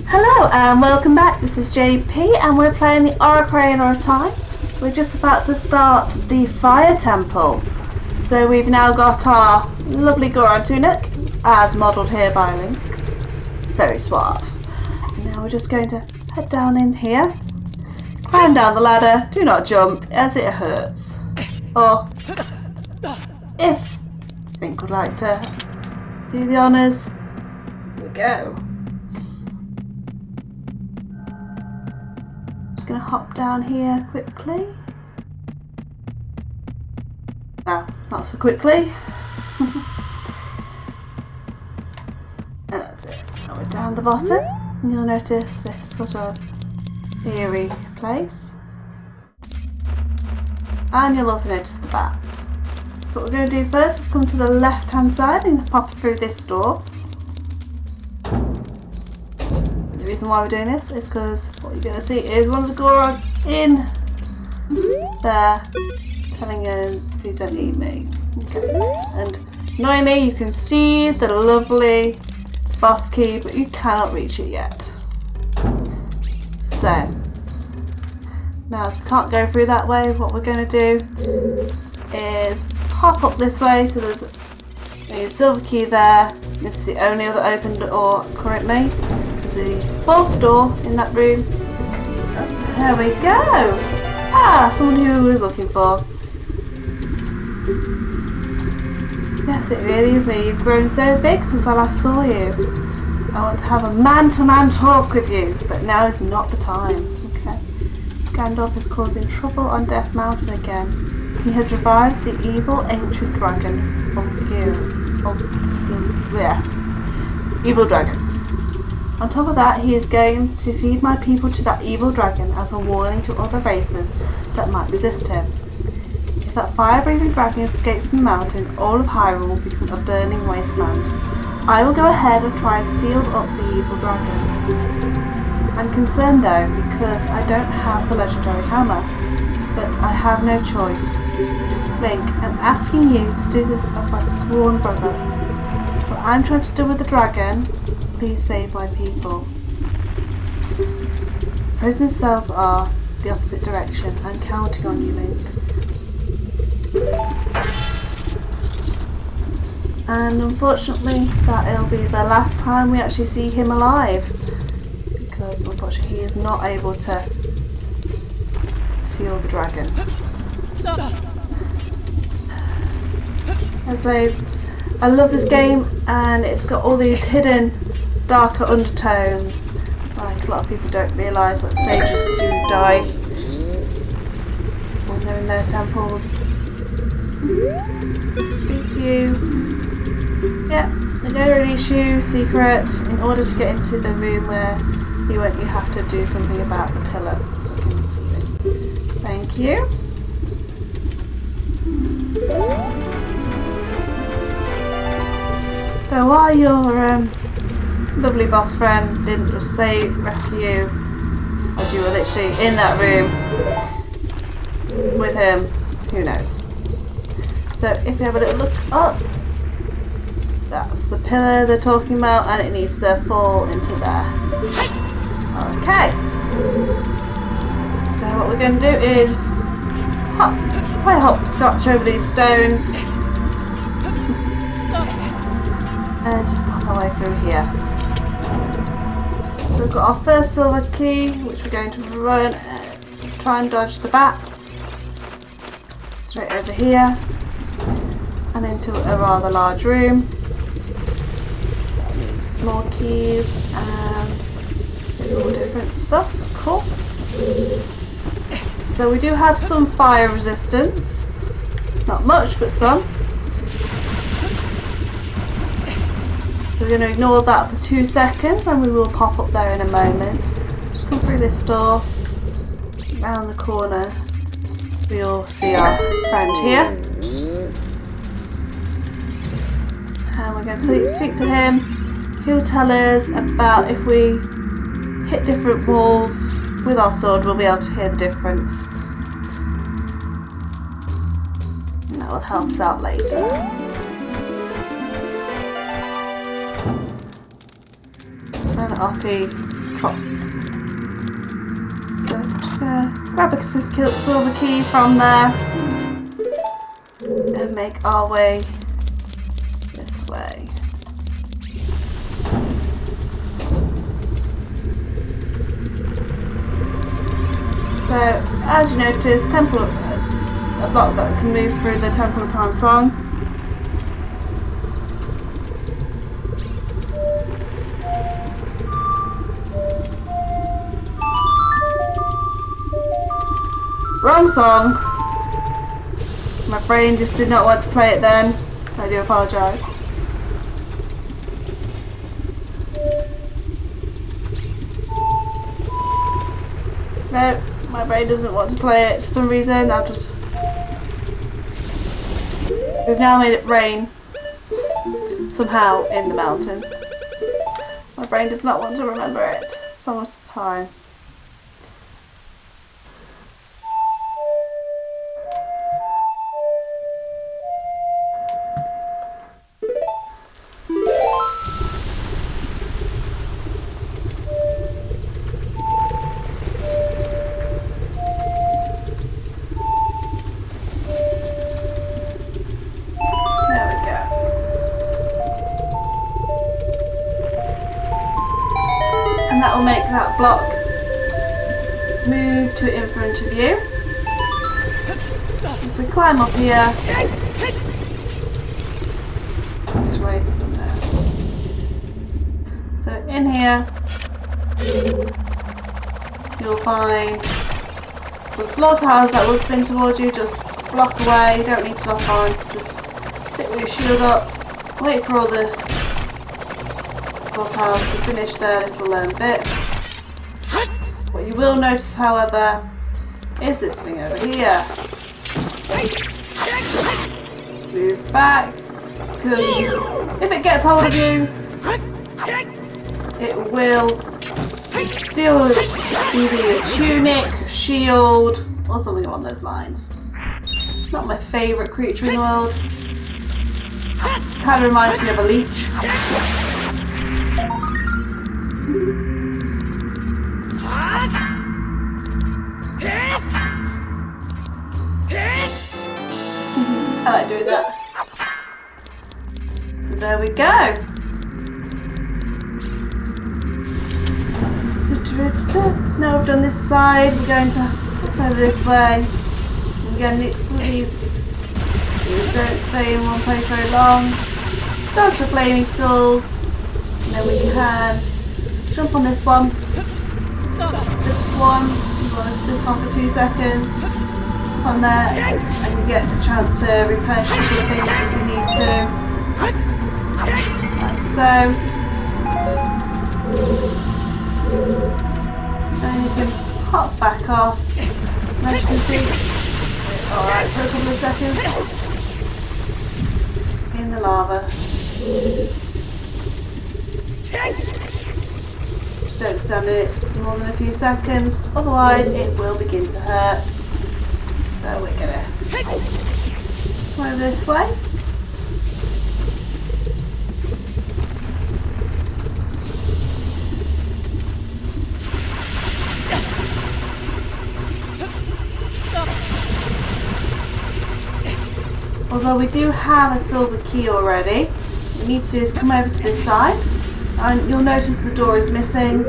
Hello and welcome back. This is JP and we're playing the Ocarina of Time. We're just about to start the Fire Temple. So we've now got our lovely Goron tunic, as modelled here by Link. Very suave. Now we're just going to head down in here. Climb down the ladder. Do not jump as it hurts. Or if Link would like to do the honours, here we go. Just going to hop down here quickly. No, not so quickly. And that's it. Now we're down the bottom, and you'll notice this sort of eerie place. And you'll also notice the bats. So what we're going to do first is come to the left hand side and pop through this door. The reason why we're doing this is because what you're going to see is one of the Gorons in there telling him, please don't eat me. Okay. And annoyingly you can see the lovely boss key, but you cannot reach it yet. So now as we can't go through that way, what we're going to do is pop up this way. So there's a silver key there. This is the only other open door currently. The fourth door in that room. Oh, there we go. Ah, someone who I was looking for. Yes, it really is me. You've grown so big since I last saw you. I want to have a man-to-man talk with you, but now is not the time. Okay. Gandalf is causing trouble on Death Mountain again. He has revived the evil ancient dragon evil dragon. On top of that, he is going to feed my people to that evil dragon as a warning to other races that might resist him. If that fire-breathing dragon escapes from the mountain, all of Hyrule will become a burning wasteland. I will go ahead and try and seal up the evil dragon. I'm concerned though, because I don't have the legendary hammer, but I have no choice. Link, I'm asking you to do this as my sworn brother. What I'm trying to do with the dragon, please save my people. Prison cells are the opposite direction. I'm counting on you, Link. And unfortunately, that'll be the last time we actually see him alive, because unfortunately he is not able to seal the dragon. I love this game, and it's got all these hidden darker undertones. Like, a lot of people don't realise that sages do die when they're in their temples. Speak to you. Yeah, they're going to release you secret in order to get into the room where you have to do something about the pillar stuck in the ceiling. Thank you. So while your lovely boss friend didn't just say rescue you, as you were literally in that room with him, who knows. So if you have a little look up, that's the pillar they're talking about, and it needs to fall into there. Okay. So what we're going to do is play hopscotch over these stones and just pop our way through here. So we've got our first silver key, which we're going to run and try and dodge the bats. Straight over here and into a rather large room. More keys and there's all different stuff. Cool. So we do have some fire resistance. Not much, but some. So we're going to ignore that for 2 seconds and we will pop up there in a moment. Just come through this door, round the corner. We'll see our friend here. And we're going to speak to him. He'll tell us about if we hit different walls with our sword, we'll be able to hear the difference. And that will help us out later. And off he trots. So just gonna grab a silver key from there and make our way this way. So as you notice, temple, a block that can move through the Temple of Time song. Wrong song. My brain just did not want to play it then. I do apologise. No, my brain doesn't want to play it for some reason. We've now made it rain somehow in the mountain. My brain does not want to remember it so much time. That will make that block move to in front of you. If we climb up here, which way? There. So in here, you'll find some floor tiles that will spin towards you. Just block away. You don't need to lock on. Just sit with your shield up. Wait for all the tiles to finish their little bit. What you will notice, however, is this thing over here. Move back, because if it gets hold of you, it will steal either your tunic, shield, or something along those lines. Not my favourite creature in the world. Kind of reminds me of a leech. I like doing that. So there we go. Now we've done this side, we're going to hop over this way. And again, some of these don't stay in one place very long. Dodge the flaming skulls. And then we can jump on this one. This one, you want to sit on for 2 seconds. On there, and you get a chance to replenish the things if you need to. Like so. And you can hop back off. And as you can see, alright for a couple of seconds. In the lava. Just don't stand it for more than a few seconds, otherwise it will begin to hurt. So we're gonna go this way. Although we do have a silver key already, what we need to do is come over to this side, and you'll notice the door is missing.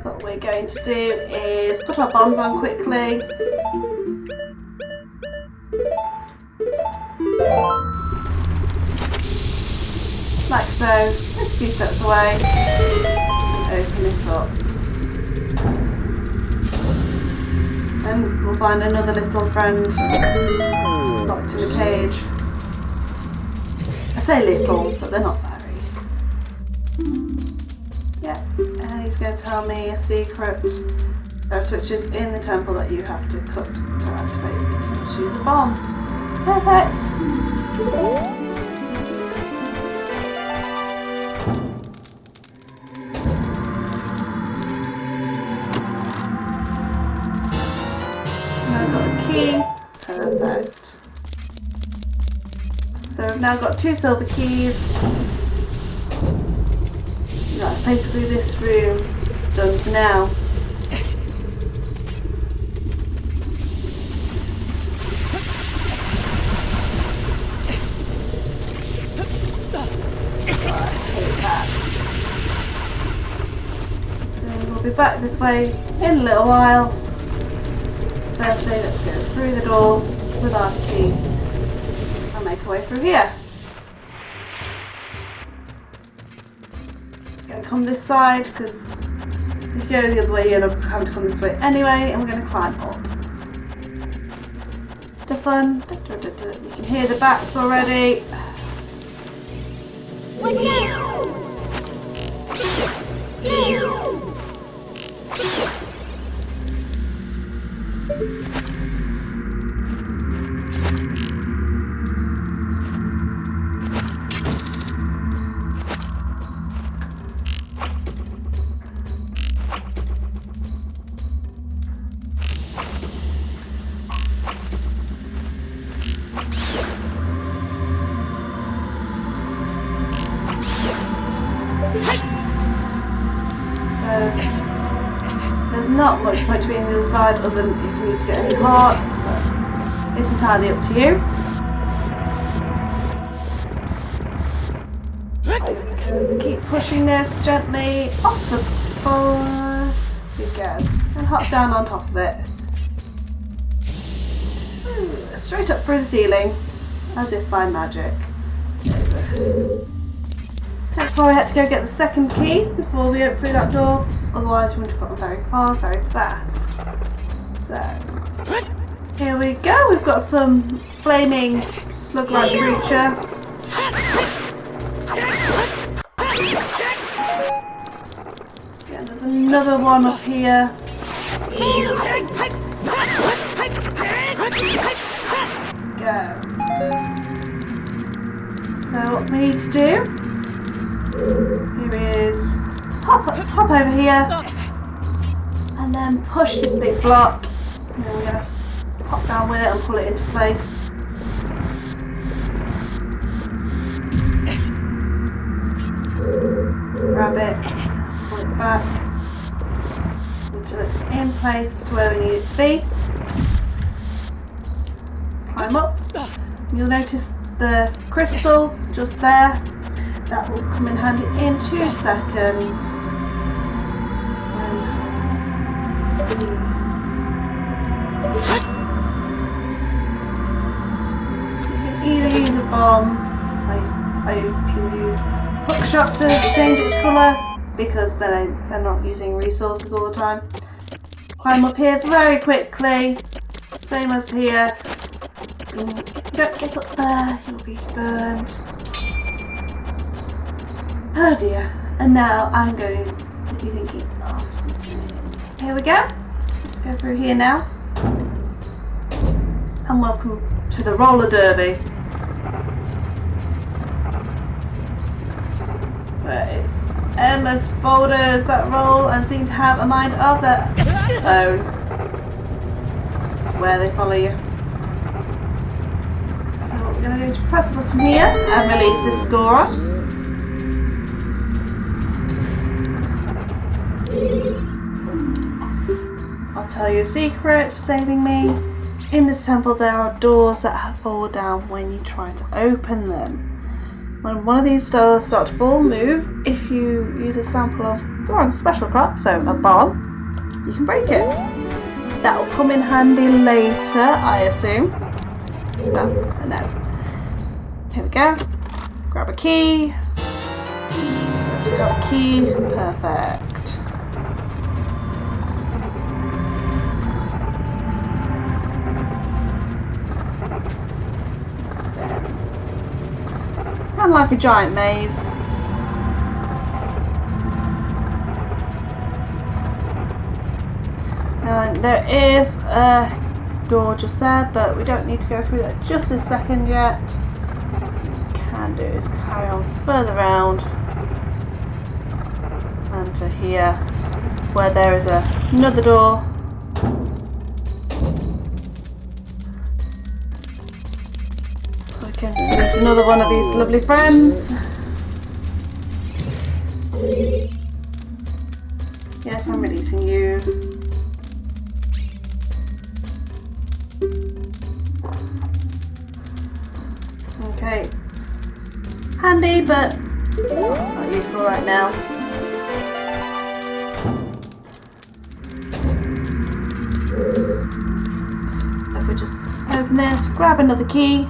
So what we're going to do is put our bombs on quickly. Like so, a few steps away, and open it up. And we'll find another little friend locked in a cage. I say little, but they're not very. Yeah, and he's going to tell me a secret. There are switches in the temple that you have to cut to activate. Let's use a bomb. Perfect! Perfect. So we've now got 2 silver keys. That's basically this room done. You can now. We'll be back this way in a little while. Firstly, let's go through the door with our key and make our way through here. Gonna come this side because if you go the other way, you're having to come this way anyway, and we're gonna climb up. The fun. You can hear the bats already. There's not much point to being on the other side other than if you need to get any hearts, but it's entirely up to you. Keep pushing this gently off the floor. There you go. And hop down on top of it. Straight up through the ceiling, as if by magic. That's why we had to go get the second key before we went through that door. Otherwise, we would have gotten very far, very fast. So, here we go. We've got some flaming slug-like creature. Yeah, there's another one up here. Go. So, what we need to do here is hop over here and then push this big block, and then we're going to hop down with it and pull it into place. Grab it, pull it back until it's in place to where we need it to be. Let's climb up. You'll notice the crystal just there. That will come in handy in 2 seconds. You can either use a bomb. I usually use hookshot to change its colour because they're not using resources all the time. Climb up here very quickly, same as here. Don't get up there, you'll be burned. Oh dear, and now I'm going to be thinking of something. Here we go. Let's go through here now. And welcome to the roller derby. Where it's endless boulders that roll and seem to have a mind of their own. I swear they follow you. So what we're going to do is press the button here and release this scorer. I'll tell you a secret for saving me. In this temple there are doors that fall down when you try to open them. When one of these doors start to fall, move. If you use a sample of Goron's special crop, so a bomb, you can break it. That will come in handy later, I assume. No. Here we go. Grab a key. Let's grab a key. Perfect. Kind of like a giant maze. Now there is a door just there, but we don't need to go through that just this second yet. What we can do is carry on further round and to here, where there is another door. There's another one of these lovely friends. Yeah, Yes, I'm releasing you. Okay. Handy, but not useful right now. If we just open this, grab another key,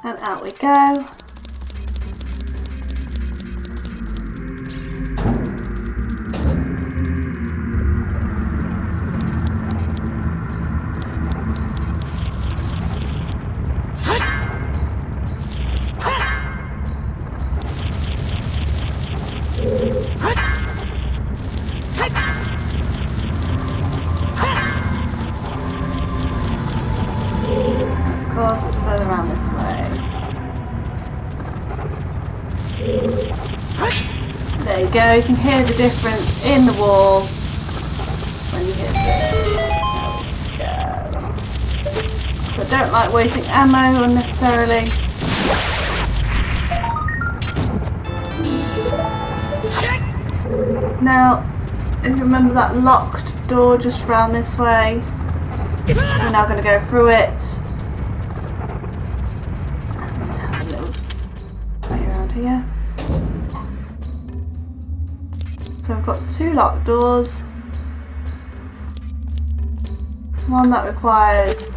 and out we go. Of course, it's further around this way. There you go, you can hear the difference in the wall when you hit it. There we go. So I don't like wasting ammo unnecessarily. Now, if you remember that locked door just round this way, we're now going to go through it. Have a little play around here. So we've got two locked doors. One that requires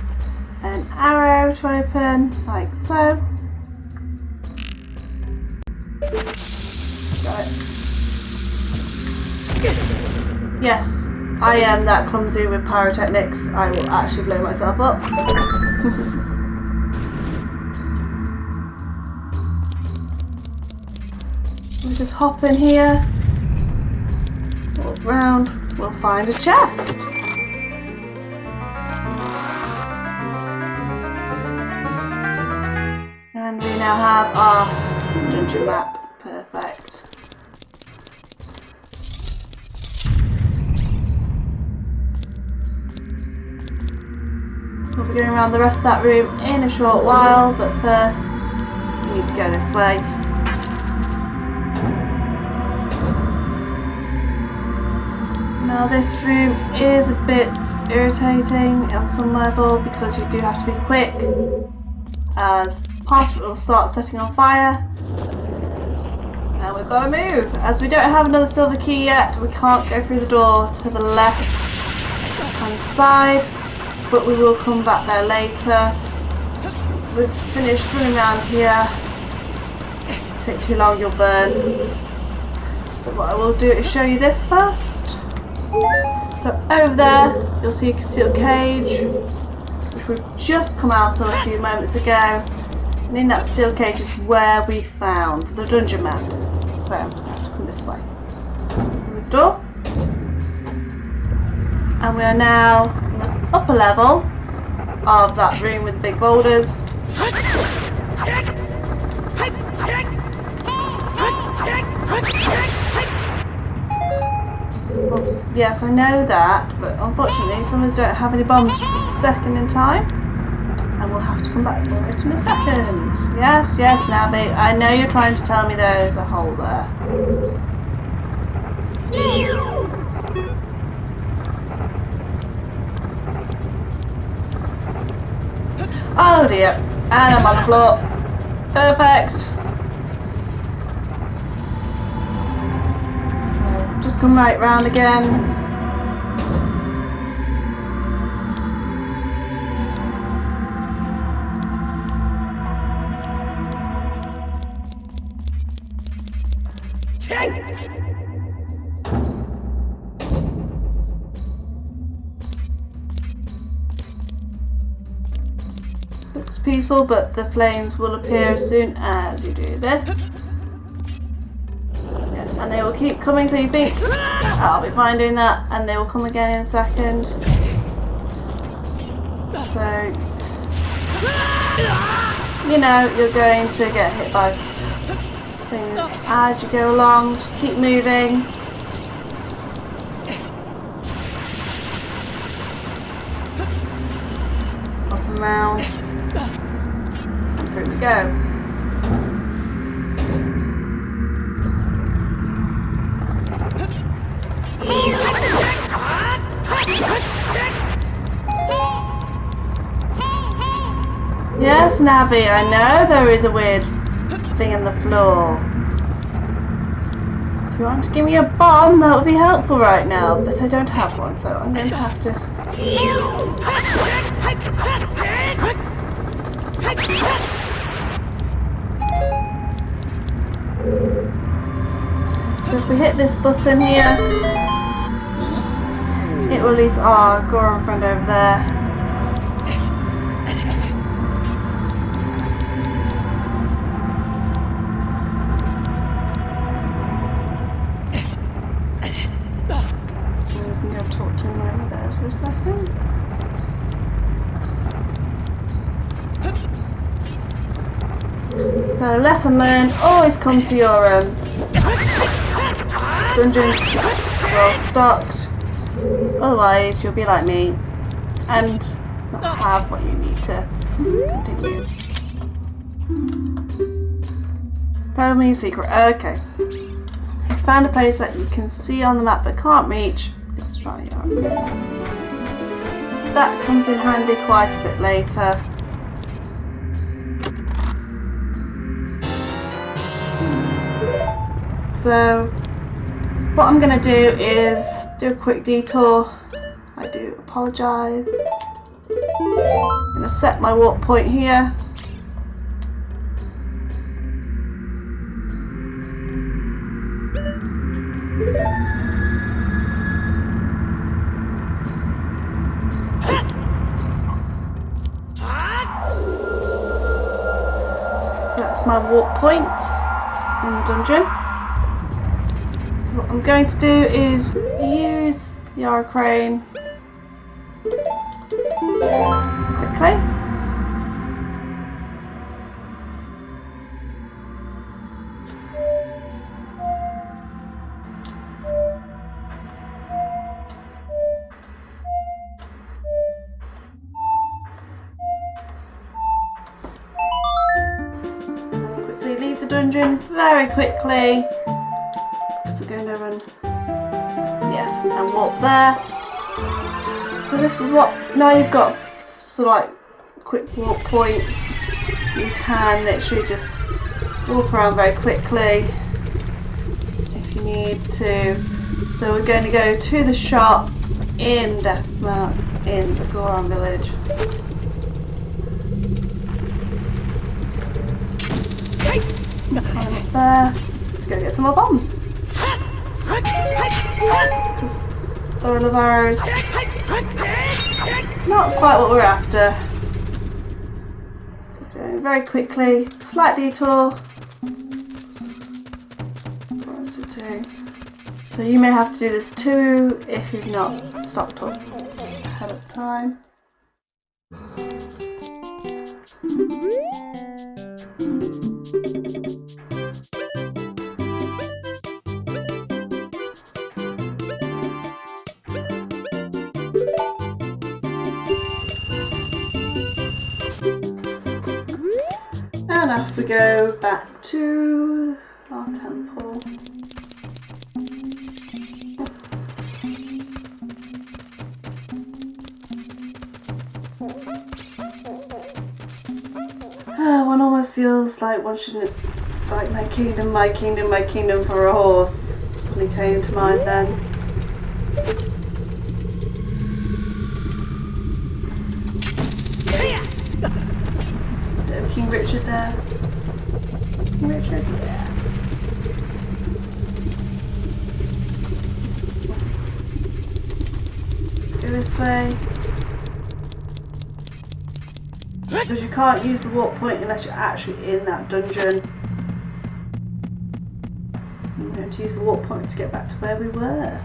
an arrow to open, like so. Got it. Yes, I am that clumsy with pyrotechnics. I will actually blow myself up. We'll just hop in here, walk round, we'll find a chest. And we now have our dungeon map. Perfect. We'll be going around the rest of that room in a short while, but first we need to go this way. Now this room is a bit irritating on some level because you do have to be quick, as part of it will start setting on fire. Now we've got to move. As we don't have another silver key yet, we can't go through the door to the left hand side. But we will come back there later. So we've finished running around here. Take too long, you'll burn. But what I will do is show you this first. So over there, you'll see a concealed cage, which we've just come out of a few moments ago. And in that sealed cage is where we found the dungeon map. So I have to come this way. Through the door. And we are now on the upper level of that room with the big boulders. Well, yes, I know that, but unfortunately some of us don't have any bombs just a second in time. And we'll have to come back for it in a second. Yes, yes, Navi, I know you're trying to tell me there's a hole there. Oh dear, and I'm on the floor. Perfect. So just come right round again. Looks peaceful, but the flames will appear as soon as you do this. Yeah, and they will keep coming, so you think, I'll be fine doing that, and they will come again in a second. So, you know, you're going to get hit by things as you go along. Just keep moving. Up and round. Through we go. Yes, Navi, I know there is a weird thing in the floor. If you want to give me a bomb, that would be helpful right now, but I don't have one, so I'm going to have to... So if we hit this button here, it will release our Goron friend over there. Talk to him over there for a second. So lesson learned, always come to your dungeons well stocked, otherwise you'll be like me and not have what you need to continue. Tell me a secret. Okay. Found a place that you can see on the map but can't reach. Let's try it out. That comes in handy quite a bit later. So what I'm going to do is do a quick detour. I do apologise. I'm going to set my warp point here. So that's my warp point in the dungeon. So what I'm going to do is use the Crane quickly. Leave the dungeon very quickly. So going to run, yes, and walk there. So this is what, now you've got sort of like quick walk points, you can literally just walk around very quickly if you need to. So we're going to go to the shop in Deathmark in the Goron village. Climb up there. Let's go get some more bombs. Just throw enough arrows. Not quite what we're after. So going very quickly. Slight detour. So you may have to do this too if you've not stopped up ahead of time. And off we go back to our temple. One almost feels like one shouldn't, like my kingdom, my kingdom, my kingdom for a horse. Something came to mind then. King Richard there. King Richard, yeah. Let's go this way. Because you can't use the warp point unless you're actually in that dungeon. I'm going to use the warp point to get back to where we were.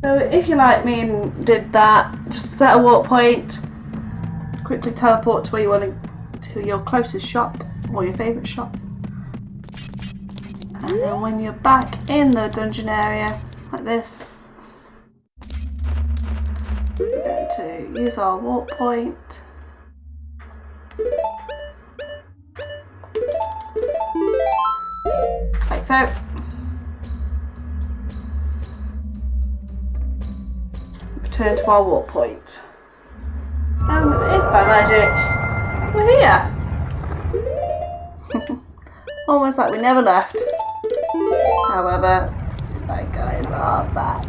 So if you're like me and did that, just set a warp point. Quickly teleport to where you want to your closest shop or your favourite shop, and then when you're back in the dungeon area like this, we're going to use our warp point. Like so. Return to our warp point. And if by magic We're here! Almost like we never left. However, bad guys are back.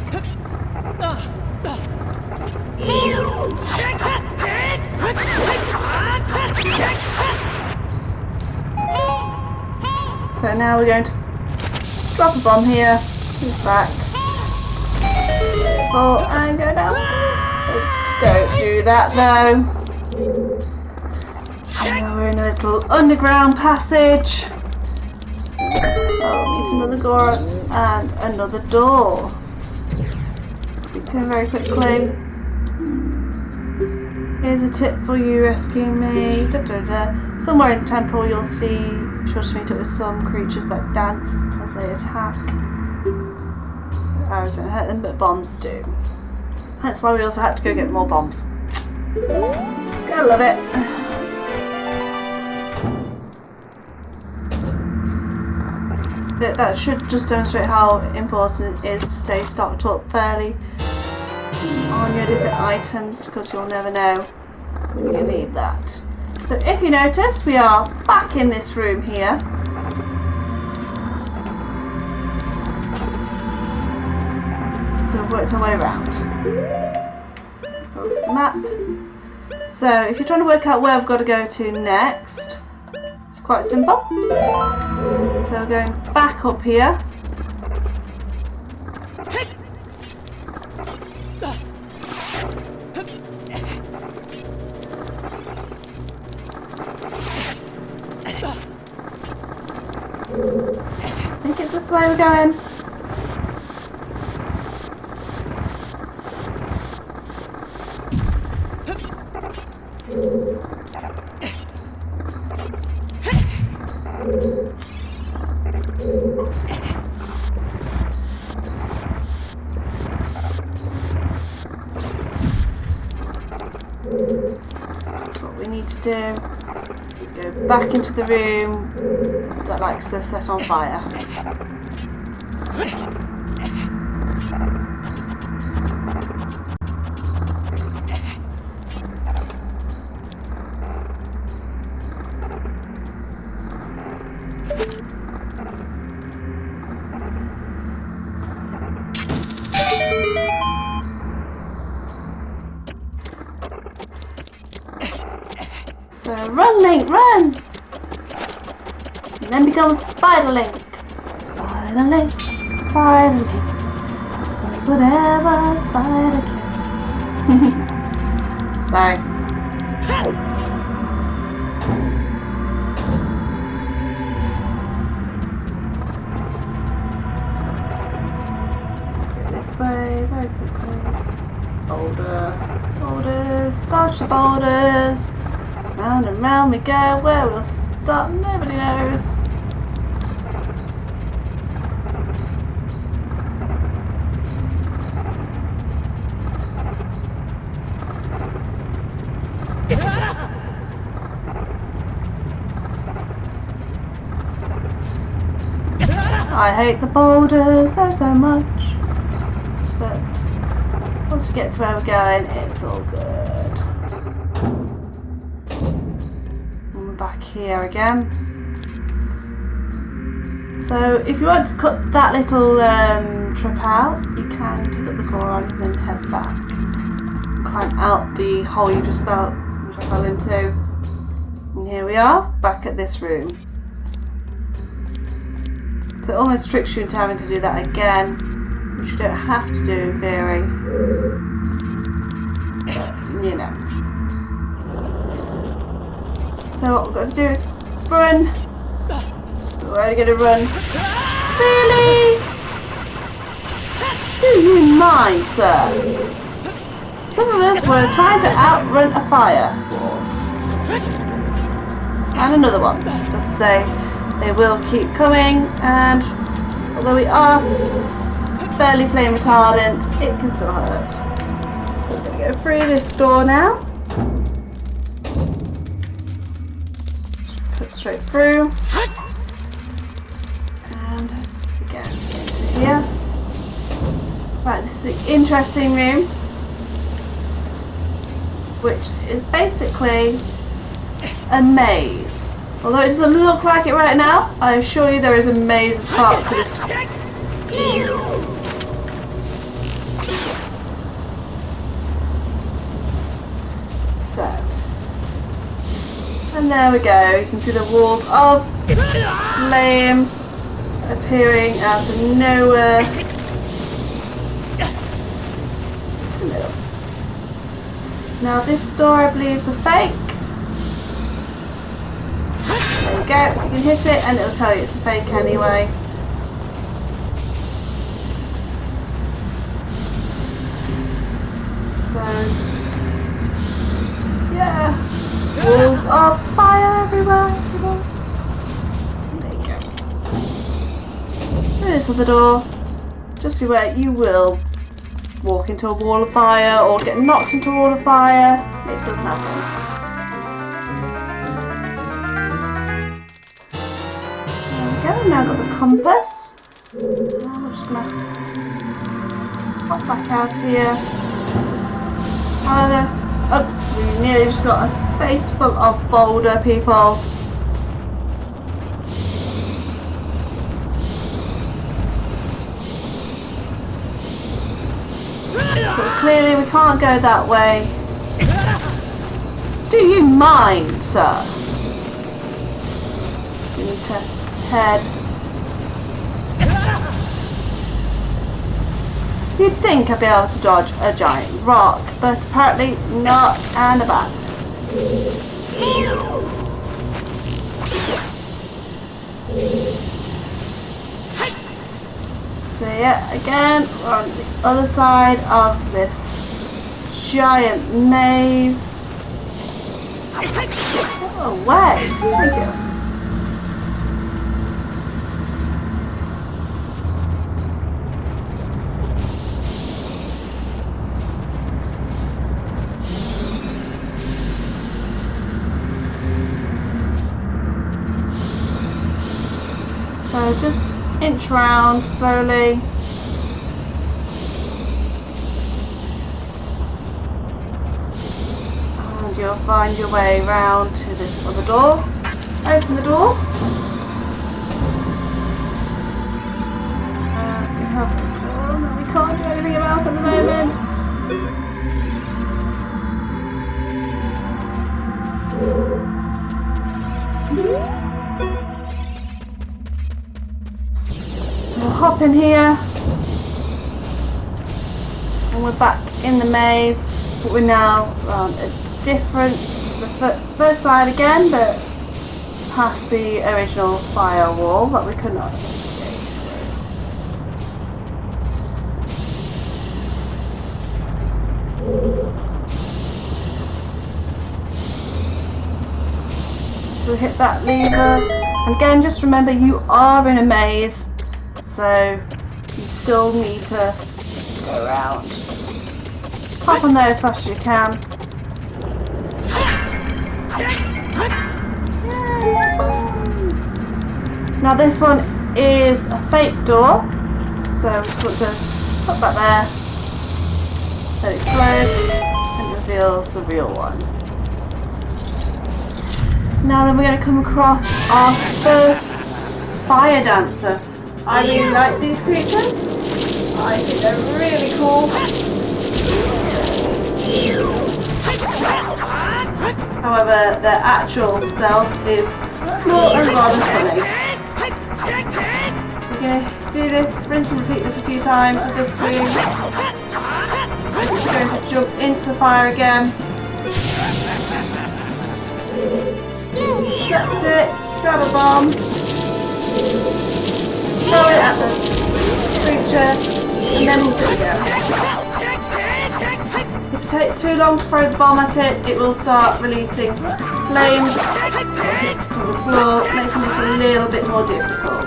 So now we're going to drop a bomb here, move back, fall and go down. Oops, don't do that though. Now we're in a little underground passage. Oh, meet another Goron and another door. Speak to him very quickly. Here's a tip for you rescuing me. Da, da, da. Somewhere in the temple you'll see, sure to meet up with some creatures that dance as they attack. Arrows don't hurt them, but bombs do. That's why we also had to go get more bombs. Gotta love it. But that should just demonstrate how important it is to stay stocked up fairly on your different items, because you'll never know when you need that. So if you notice, we are back in this room here. So we've worked our way around. So look at the map. So if you're trying to work out where we've got to go to next, it's quite simple. So we're going back up here. I think it's this way we're going. That's what we need to do. Let's go back into the room that likes to set on fire. So run, Link, run! And then becomes Spider Link. Spider Link, Spider Link. Does whatever Spider can. Sorry. Go this way very quickly. Boulder, boulders, start your boulders. Round and round we go, where we'll stop, nobody knows. I hate the boulders so much, but once we get to where we're going, it's all good. Back here again. So if you want to cut that little trip out, you can pick up the Goron and then head back. Climb out the hole you just fell into. And here we are, back at this room. So it almost tricks you into having to do that again, which you don't have to do in theory. But, you know. So what we've got to do is run. We're only going to run. Really? Do you mind, sir? Some of us were trying to outrun a fire. And another one. Just to say, they will keep coming, and although we are fairly flame retardant, it can still hurt. So we're going to go through this door now. Straight through, and again into here. Right, this is the interesting room, which is basically a maze. Although it doesn't look like it right now, I assure you there is a maze part to this. So, and there we go. You can see the walls of flame appearing out of nowhere. Now this door I believe is a fake. There you go, you can hit it and it'll tell you it's a fake anyway. So, yeah, walls of fire everywhere. There you go. There's the door. Just beware, you will walk into a wall of fire or get knocked into a wall of fire. It does happen. There we go, now I've got the compass. Now we're just going to pop back out here. Oh, we nearly just got a face full of boulder people. Clearly we can't go that way. Do you mind, sir? We need to head. You'd think I'd be able to dodge a giant rock, but apparently not, and a bat. So yeah, again, we're on the other side of this giant maze. Go away! Thank you. So just inch round slowly. And you'll find your way round to this other door. Open the door. We have the door that we can't do anything about at the moment. We'll hop in here and we're back in the maze, but we're now on a different, the first side again, but past the original firewall that we could not escape through. So we hit that lever, and again just remember you are in a maze. So you still need to go around. Hop on there as fast as you can. Now this one is a fake door. So we just want to put that there. Let it explode and it reveals the real one. Now then we're going to come across our first fire dancer. I really like these creatures. I think they're really cool. However, their actual self is small and rather funny. We're going to do this, rinse and repeat this a few times with this room. It's going to jump into the fire again. Select it, grab a bomb. Throw it at the creature and then we'll let it go. If you take too long to throw the bomb at it, it will start releasing flames on the floor, making this a little bit more difficult.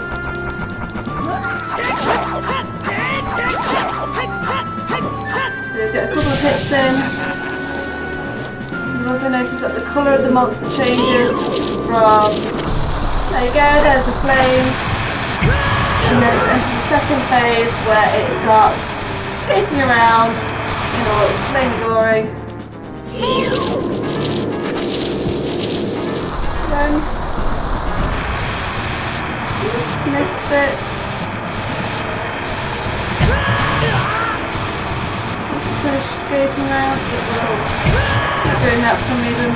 We'll get a couple of hits in. You'll also notice that the colour of the monster changes from, there you go, there's the flames. And then it enters the second phase where it starts skating around in all its flame glory. Run. Oops, missed it. Just finish skating around. Not doing that for some reason.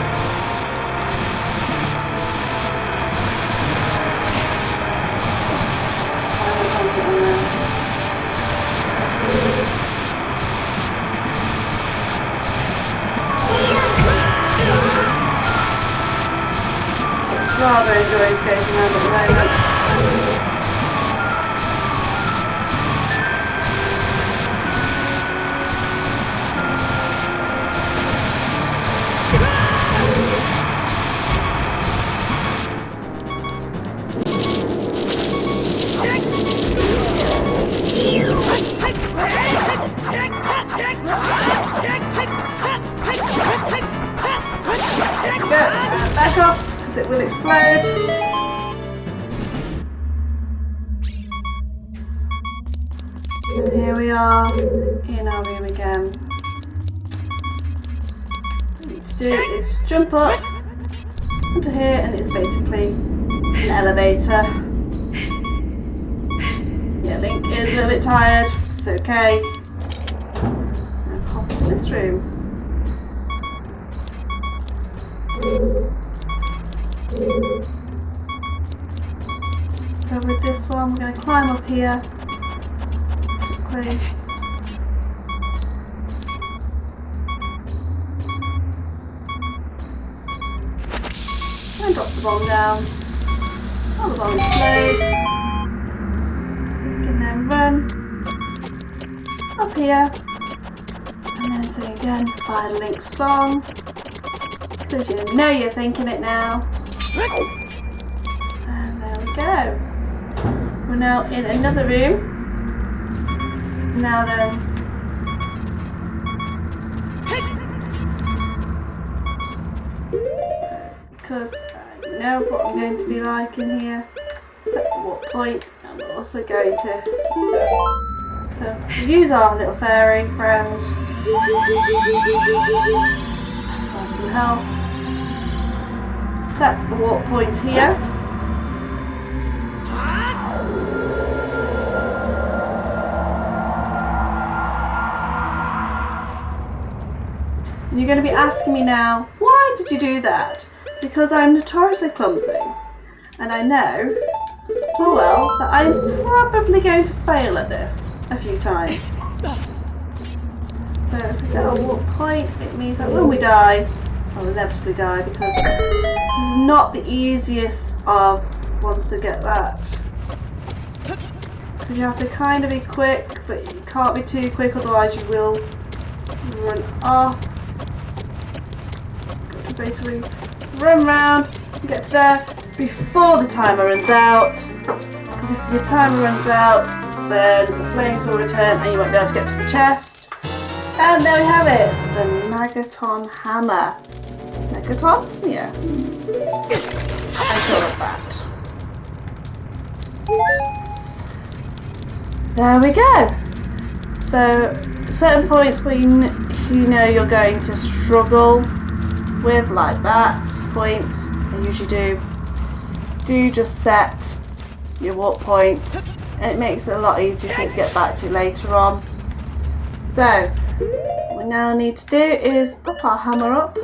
Rather enjoy skating around at the moment. Back off. It will explode. And here we are in our room again. What we need to do is jump up onto here, and it's basically an elevator. Yeah, Link is a little bit tired. It's okay. And pop into this room. So with this one, we're going to climb up here quickly. And drop the bomb down. While the bomb explodes, we can then run up here and then sing again Spider Link's song, because you know you're thinking it now. And there we go. We're now in another room. Now then, because I know what I'm going to be like in here, so at what point, and we're also going to use our little fairy friend. Have some health. Set the warp point here. And you're going to be asking me now, why did you do that? Because I'm notoriously clumsy. And I know, full well, that I'm probably going to fail at this a few times. So if we set a warp point, it means that when we die, I'll inevitably die, because this is not the easiest of ones to get that. Because you have to kind of be quick, but you can't be too quick, otherwise you will run off. Got to basically run round and get to there before the timer runs out. Because if the timer runs out, then the flames will return and you won't be able to get to the chest. And there we have it, the Megaton Hammer. Megaton? Yeah. I thought of that. There we go. So, certain points where you know you're going to struggle with, like that point, I usually do just set your warp point, and it makes it a lot easier for you to get back to later on. So, what we now need to do is pop our hammer up.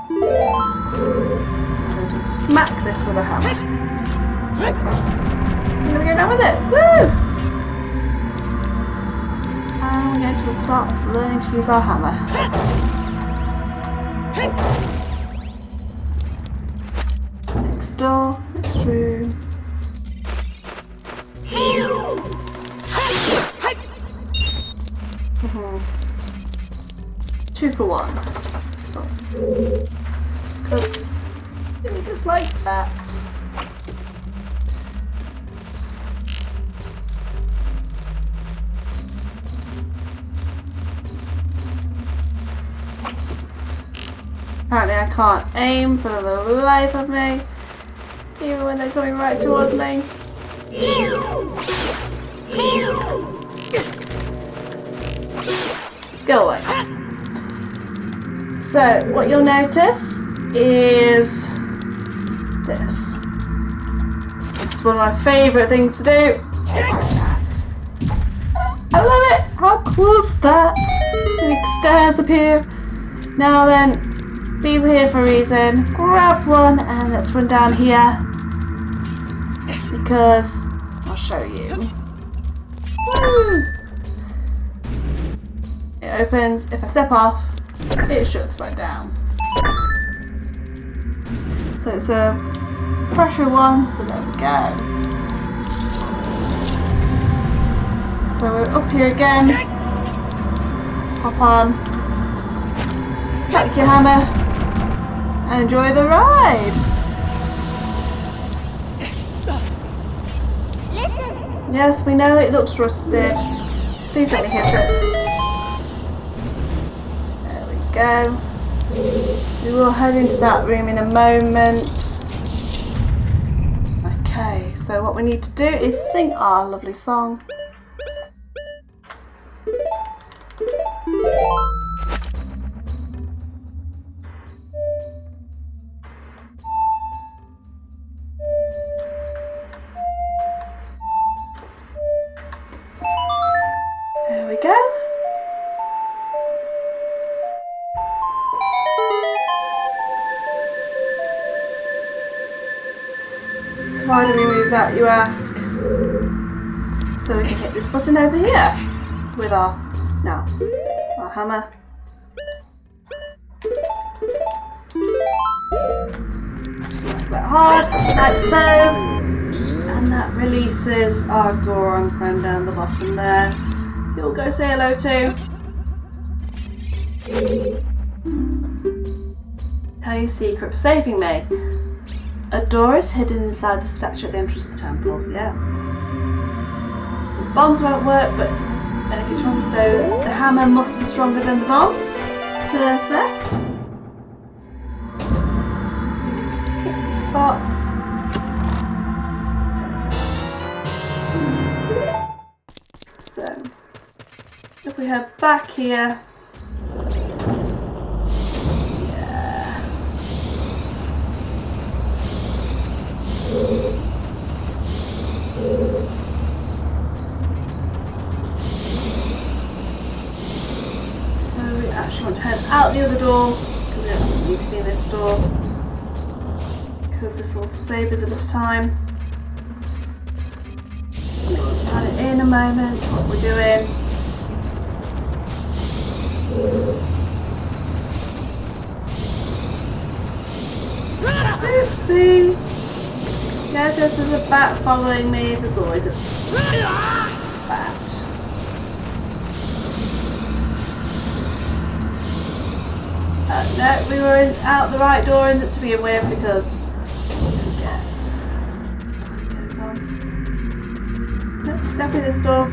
I'm going to smack this with a hammer. I'm going to go down with it. Woo! And we're going to start learning to use our hammer. Next door, next room. 2 for 1. Because just like that. Apparently I can't aim for the life of me, even when they're coming right towards me. Go away. So what you'll notice is this. This is one of my favourite things to do. I love it! How cool is that? Big stairs appear. Now then, these are here for a reason. Grab one and let's run down here. Because I'll show you. Woo! It opens. If I step off, it shuts back down. So it's a pressure one, so there we go. So we're up here again. Hop on. Smack your hammer. And enjoy the ride. Yes, we know it looks rusted. Please let me hit it. There we go. We will head into that room in a moment. Okay, so what we need to do is sing our lovely song. There we go. So why do we move that, you ask? So we can hit this button over here with our hammer. Slap it hard, like so. And that releases our Goron friend down the bottom there. You'll go say hello to. Tell your secret for saving me. A door is hidden inside the statue at the entrance of the temple. Yeah. The bombs won't work, but then if it's wrong, so the hammer must be stronger than the bombs. Perfect. Kick the box. So, if we head back here, yeah. So we actually want to head out the other door, because we don't need to be in this door, because this will save us a bit of time. We'll add it in a moment, what we're doing. Oopsie! Yeah, just there's a bat following me, there's always a bat. No, we were out the right door to begin with because goes on. No, definitely this door.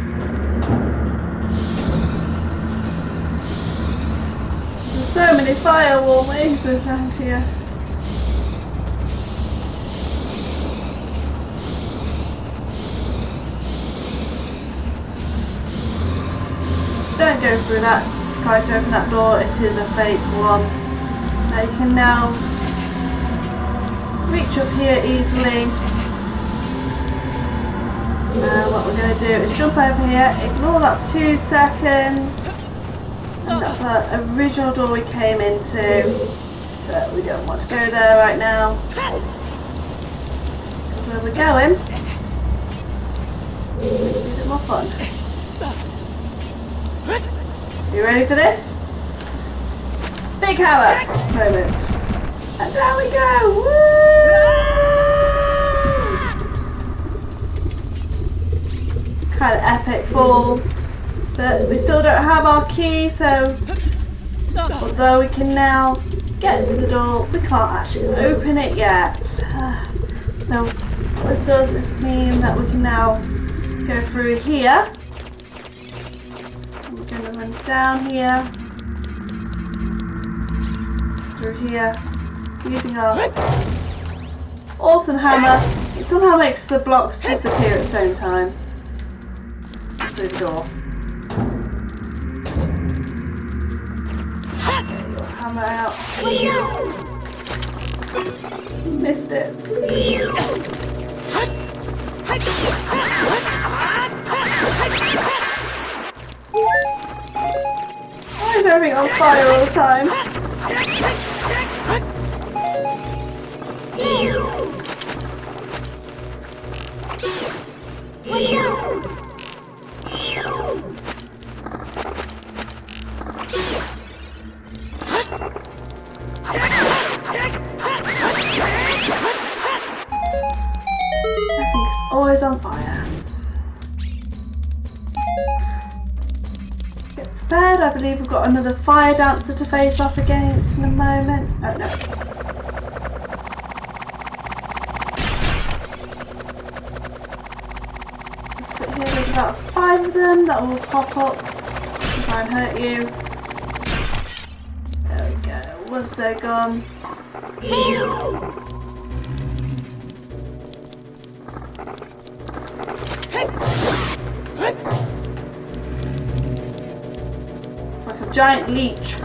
There's so many firewall lasers around here. Don't go through that. Try to open that door. It is a fake one. Now you can now reach up here easily. What we're going to do is jump over here, ignore that for 2 seconds, and that's our original door we came into, but we don't want to go there right now. Because where we're going, it's a bit more fun. You ready for this? Big hammer moment. And there we go! Woo! Kind of epic fall. But we still don't have our key, so although we can now get to the door, we can't actually open it yet. So what this does is mean that we can now go through here. We're going to run down here, through here, using our awesome hammer. It somehow makes the blocks disappear at the same time. Through the door. Get your hammer out. Missed it. Why is everything on fire all the time? Everything's always on fire. Get prepared. I believe we've got another fire dancer to face off against in a moment. Oh no. Just sit here, there's about 5 of them that will pop up to try and hurt you. There we go. Once they're gone. It's like a giant leech.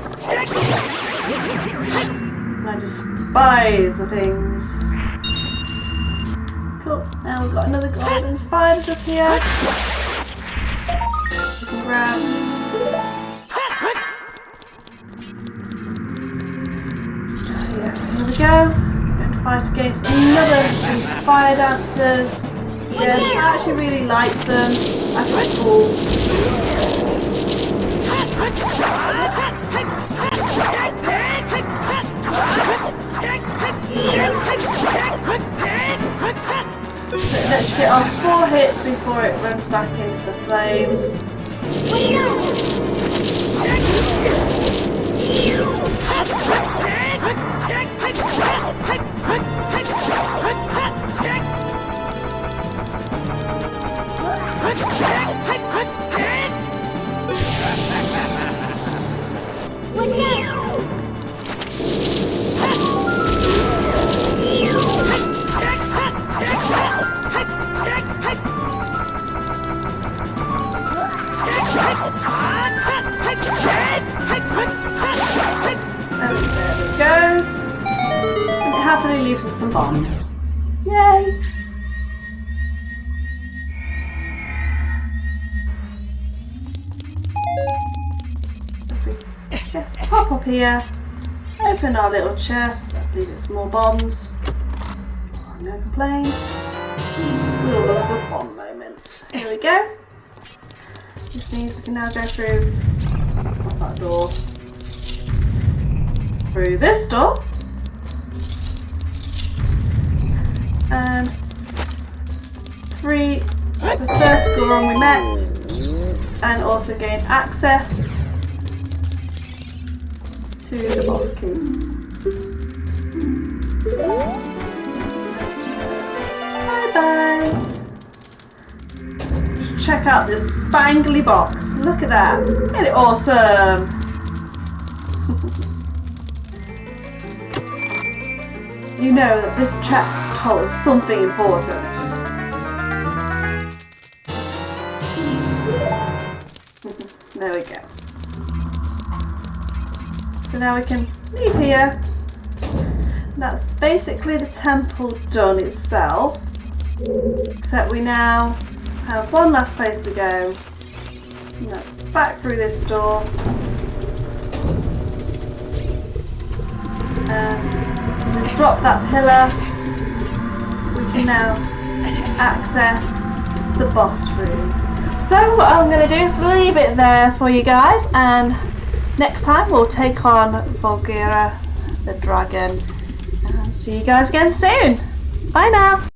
And I despise the things. Cool. Now we've got another golden spider just here. You can grab. Yes, here we go. We're going to fight against another of these fire dancers. Yeah, I actually really like them. I think it's cool. Let's get our 4 hits before it runs back into the flames. Happily leaves us some bombs. Yay! Pop up here, open our little chest. I believe it's more bombs. I'm no complain. We'll have a bomb moment. Here we go. This means we can now go through that door. Through this door. And 3, the first Goron we met, and also gain access to the boss key. Bye bye. Just check out this spangly box. Look at that. Isn't it awesome? You know that this chest holds something important. There we go. So now we can leave here. That's basically the temple done itself. Except we now have one last place to go. And that's back through this door. Drop that pillar, we can now access the boss room. So what I'm going to do is leave it there for you guys, and next time we'll take on Volgira the dragon, and see you guys again soon. Bye now.